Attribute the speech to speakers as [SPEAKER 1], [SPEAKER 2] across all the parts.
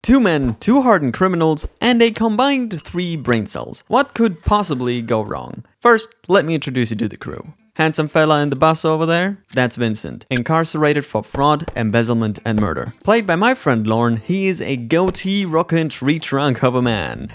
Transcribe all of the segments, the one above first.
[SPEAKER 1] 2 men, 2 hardened criminals, and a combined 3 brain cells. What could possibly go wrong? First, let me introduce you to the crew. Handsome fella in the bus over there? That's Vincent, incarcerated for fraud, embezzlement, and murder. Played by my friend Laurin, he is a goatee-rocking tree trunk of a man.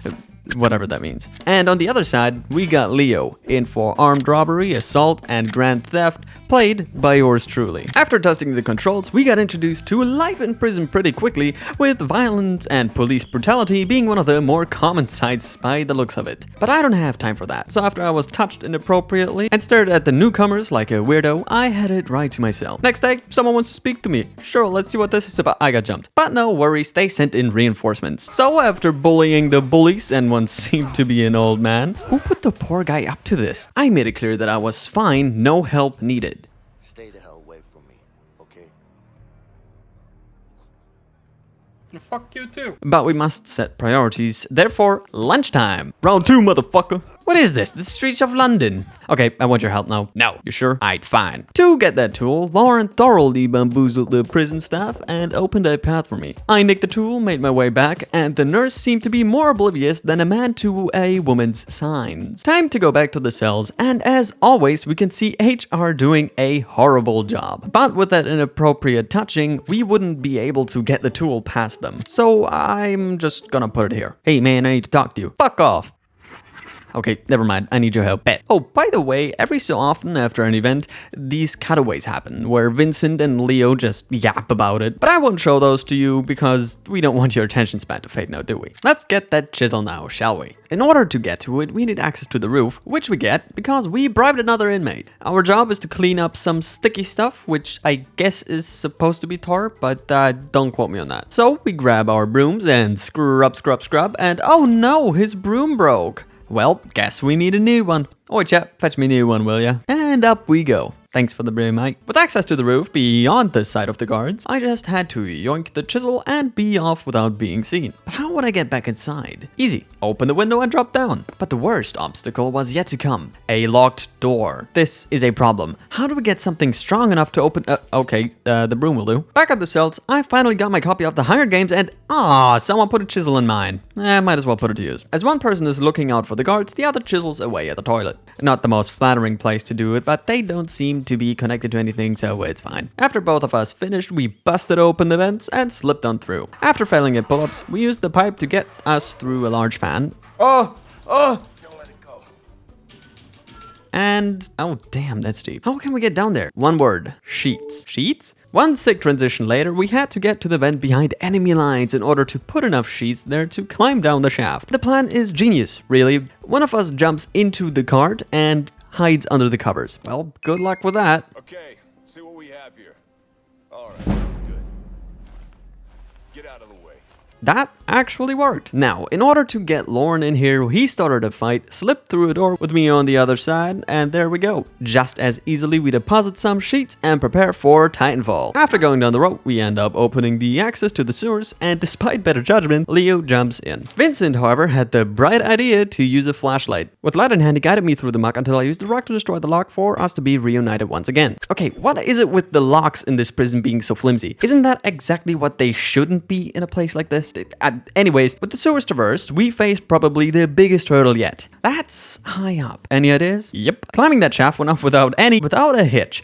[SPEAKER 1] Whatever that means. And on the other side, we got Leo, in for armed robbery, assault, and grand theft, played by yours truly. After testing the controls, we got introduced to life in prison pretty quickly, with violence and police brutality being one of the more common sights by the looks of it. But I don't have time for that, so after I was touched inappropriately and stared at the newcomers like a weirdo, I headed right to my cell. Next day, someone wants to speak to me. Sure, let's see what this is about. I got jumped. But no worries, they sent in reinforcements. So after bullying the bullies and one seemed to be an old man, who put the poor guy up to this? I made it clear that I was fine, no help needed.
[SPEAKER 2] Stay the hell away from me, okay?
[SPEAKER 3] Fuck you too.
[SPEAKER 1] But we must set priorities, therefore, lunchtime. Round 2, motherfucker. What is this? The streets of London. Okay, I want your help now. No. You sure? Aight, fine. To get that tool, Laurin thoroughly bamboozled the prison staff and opened a path for me. I nicked the tool, made my way back, and the nurse seemed to be more oblivious than a man to a woman's signs. Time to go back to the cells, and as always, we can see HR doing a horrible job. But with that inappropriate touching, we wouldn't be able to get the tool past them. So I'm just gonna put it here. Hey man, I need to talk to you. Fuck off. Okay, never mind, I need your help. Bet. Oh, by the way, every so often after an event, these cutaways happen, where Vincent and Leo just yap about it. But I won't show those to you, because we don't want your attention span to fade now, do we? Let's get that chisel now, shall we? In order to get to it, we need access to the roof, which we get, because we bribed another inmate. Our job is to clean up some sticky stuff, which I guess is supposed to be tar, but don't quote me on that. So, we grab our brooms and scrub, and oh no, his broom broke. Well, guess we need a new one. Oi chap, fetch me a new one, will ya? And up we go. Thanks for the broom, mate. With access to the roof beyond the sight of the guards, I just had to yoink the chisel and be off without being seen. But how would I get back inside? Easy. Open the window and drop down. But the worst obstacle was yet to come. A locked door. This is a problem. How do we get something strong enough to open... the broom will do. Back at the cells, I finally got my copy of the Hired Games and... someone put a chisel in mine. Might as well put it to use. As one person is looking out for the guards, the other chisels away at the toilet. Not the most flattering place to do it, but they don't seem to be connected to anything, so it's fine. After both of us finished, we busted open the vents and slipped on through. After failing at pull-ups, we used the pipe to get us through a large fan.
[SPEAKER 2] Don't let it go.
[SPEAKER 1] And... oh damn, that's deep. How can we get down there? One word. Sheets. Sheets? One sick transition later, we had to get to the vent behind enemy lines in order to put enough sheets there to climb down the shaft. The plan is genius, really. One of us jumps into the cart and hides under the covers. Well, good luck with that.
[SPEAKER 4] Okay, see what we have here. All right, that's good. Get out of the way.
[SPEAKER 1] That actually worked. Now, in order to get Laurin in here, he started a fight, slipped through a door with me on the other side, and there we go. Just as easily, we deposit some sheets and prepare for Titanfall. After going down the rope, we end up opening the access to the sewers, and despite better judgment, Leo jumps in. Vincent, however, had the bright idea to use a flashlight. With light in hand, he guided me through the muck until I used the rock to destroy the lock for us to be reunited once again. Okay, what is it with the locks in this prison being so flimsy? Isn't that exactly what they shouldn't be in a place like this? Anyways, with the sewers traversed, we faced probably the biggest hurdle yet. That's high up. Any ideas? Yep. Climbing that shaft went off without a hitch.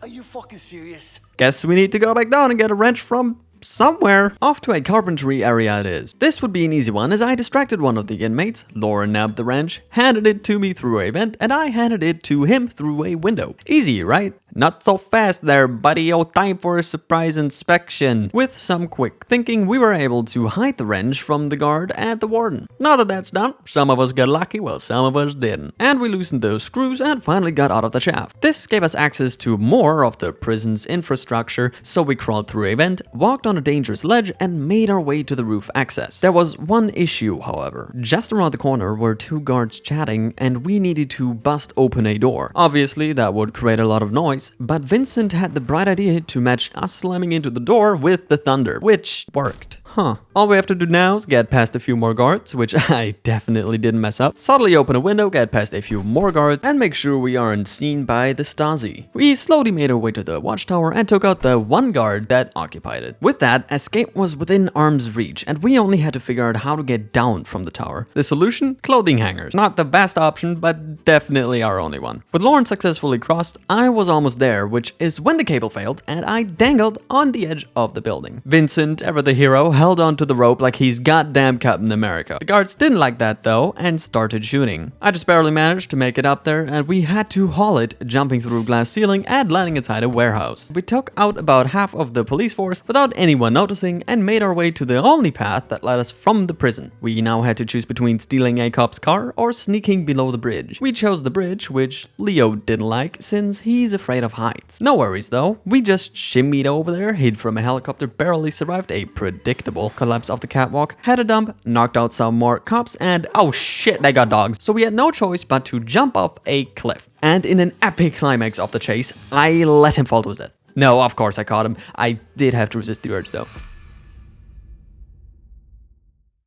[SPEAKER 2] Are you fucking serious?
[SPEAKER 1] Guess we need to go back down and get a wrench from somewhere. Off to a carpentry area it is. This would be an easy one as I distracted one of the inmates. Laurin nabbed the wrench, handed it to me through a vent, and I handed it to him through a window. Easy, right? Not so fast there, buddy. Oh, time for a surprise inspection. With some quick thinking, we were able to hide the wrench from the guard and the warden. Now that that's done, some of us got lucky while some of us didn't. And we loosened those screws and finally got out of the shaft. This gave us access to more of the prison's infrastructure, so we crawled through a vent, walked on a dangerous ledge, and made our way to the roof access. There was one issue, however. Just around the corner were 2 guards chatting, and we needed to bust open a door. Obviously, that would create a lot of noise, but Vincent had the bright idea to match us slamming into the door with the thunder, which worked. Huh. All we have to do now is get past a few more guards, which I definitely didn't mess up. Subtly open a window, get past a few more guards, and make sure we aren't seen by the Stasi. We slowly made our way to the watchtower and took out the one guard that occupied it. With that, escape was within arm's reach, and we only had to figure out how to get down from the tower. The solution? Clothing hangers. Not the best option, but definitely our only one. With Laurin successfully crossed, I was almost there, which is when the cable failed, and I dangled on the edge of the building. Vincent, ever the hero, held onto the rope like he's goddamn Captain America. The guards didn't like that though, and started shooting. I just barely managed to make it up there, and we had to haul it, jumping through glass ceiling and landing inside a warehouse. We took out about half of the police force without anyone noticing, and made our way to the only path that led us from the prison. We now had to choose between stealing a cop's car or sneaking below the bridge. We chose the bridge, which Leo didn't like since he's afraid of heights. No worries though, we just shimmied over there, hid from a helicopter, barely survived a predictable collapse off the catwalk, had a dump, knocked out some more cops, and oh shit, they got dogs. So we had no choice but to jump off a cliff. And in an epic climax of the chase, I let him fall to his death. No, of course I caught him. I did have to resist the urge though.